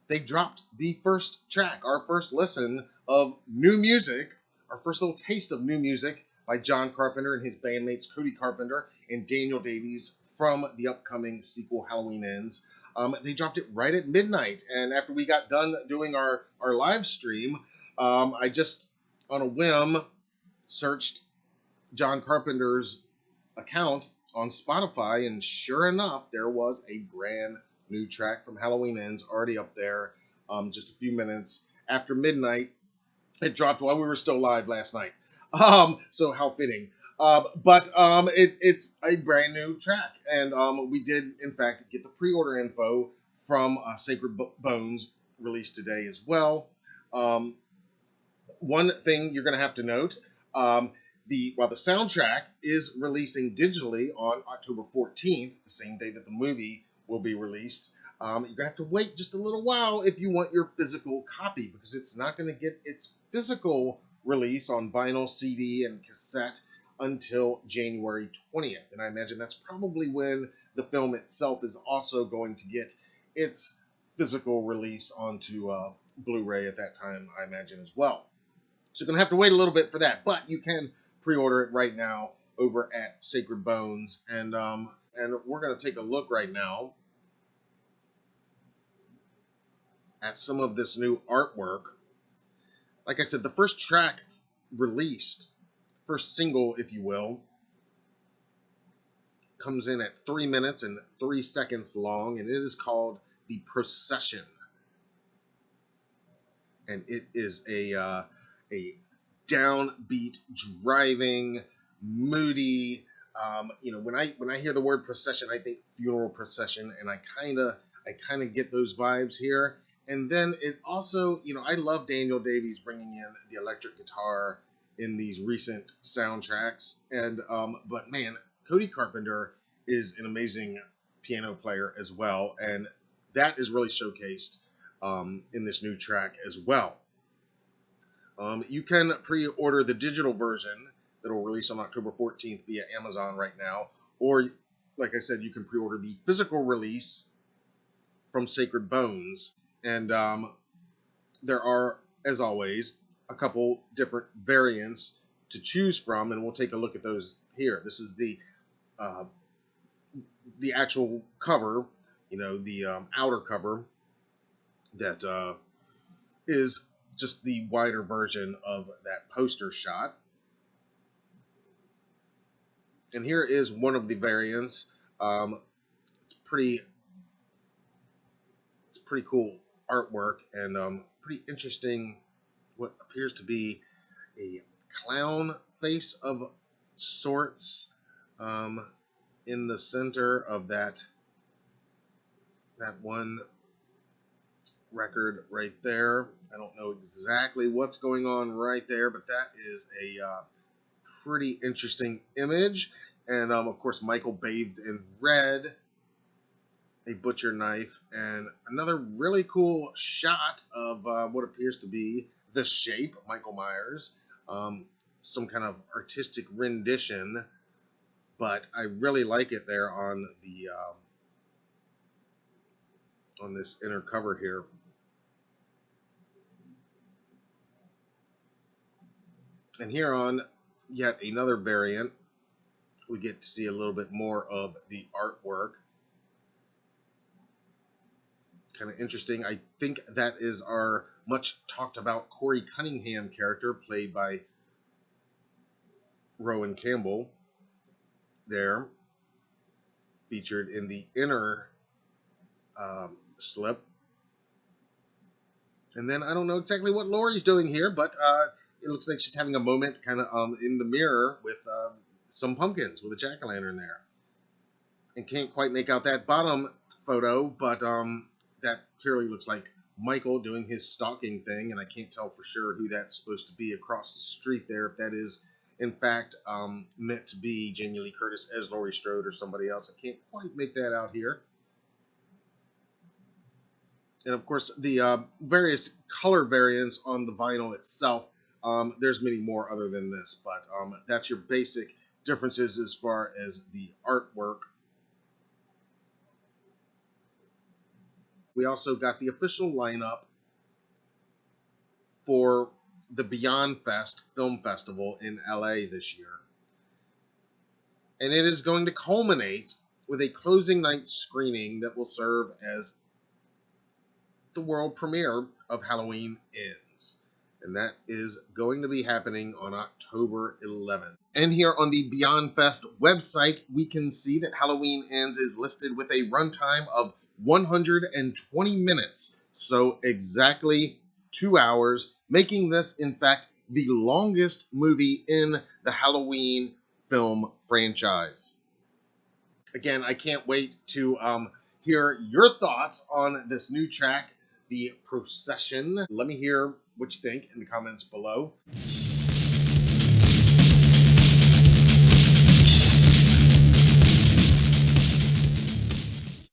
they dropped the first track, our first listen of new music, our first little taste of new music by John Carpenter and his bandmates Cody Carpenter and Daniel Davies from the upcoming sequel Halloween Ends. They dropped it right at midnight, and after we got done doing our live stream, I just, on a whim, searched John Carpenter's account on Spotify, and sure enough, there was a brand new track from Halloween Ends already up there just a few minutes after midnight. It dropped while we were still live last night. So how fitting. It's a brand new track, and we did, in fact, get the pre-order info from Sacred Bones released today as well. One thing you're going to have to note, while the soundtrack is releasing digitally on October 14th, the same day that the movie will be released, you're going to have to wait just a little while if you want your physical copy, because it's not going to get its physical release on vinyl, CD, and cassette until January 20th. And I imagine that's probably when the film itself is also going to get its physical release onto Blu-ray at that time, I imagine, as well. So you're going to have to wait a little bit for that, but you can pre-order it right now over at Sacred Bones. And we're going to take a look right now at some of this new artwork. Like I said, the first track released, first single, if you will, comes in at 3 minutes and 3 seconds long, and it is called The Procession. And it is a downbeat, driving, moody. When I hear the word procession, I think funeral procession, and I kind of get those vibes here. And then it also, I love Daniel Davies bringing in the electric guitar in these recent soundtracks. And but man, Cody Carpenter is an amazing piano player as well, and that is really showcased in this new track as well. You can pre-order the digital version that will release on October 14th via Amazon right now, or like I said, you can pre-order the physical release from Sacred Bones. And there are, as always, a couple different variants to choose from, and we'll take a look at those here. This is the actual cover, the outer cover that is just the wider version of that poster shot. And here is one of the variants. It's pretty cool artwork, and pretty interesting, what appears to be a clown face of sorts in the center of that one record right there. I don't know exactly what's going on right there, but that is a pretty interesting image. And of course, Michael bathed in red, a butcher knife, and another really cool shot of what appears to be the Shape, Michael Myers, some kind of artistic rendition, but I really like it there on the on this inner cover here. And here on yet another variant, we get to see a little bit more of the artwork. Kind of interesting. I think that is our much talked about Corey Cunningham character, played by Rowan Campbell, there, featured in the inner slip. And then I don't know exactly what Laurie's doing here, but it looks like she's having a moment kind of in the mirror with some pumpkins with a jack-o'-lantern there. And can't quite make out that bottom photo, but that clearly looks like Michael doing his stalking thing, and I can't tell for sure who that's supposed to be across the street there, if that is, in fact, meant to be Jamie Lee Curtis as Laurie Strode or somebody else. I can't quite make that out here. And, of course, the various color variants on the vinyl itself, there's many more other than this, but that's your basic differences as far as the artwork. we also got the official lineup for the Beyond Fest Film Festival in LA this year. And it is going to culminate with a closing night screening that will serve as the world premiere of Halloween Ends. And that is going to be happening on October 11th. And here on the Beyond Fest website, we can see that Halloween Ends is listed with a runtime of 120 minutes. So exactly 2 hours, making this, in fact, the longest movie in the Halloween film franchise. Again, I can't wait to hear your thoughts on this new track, The Procession. Let me hear what you think in the comments below.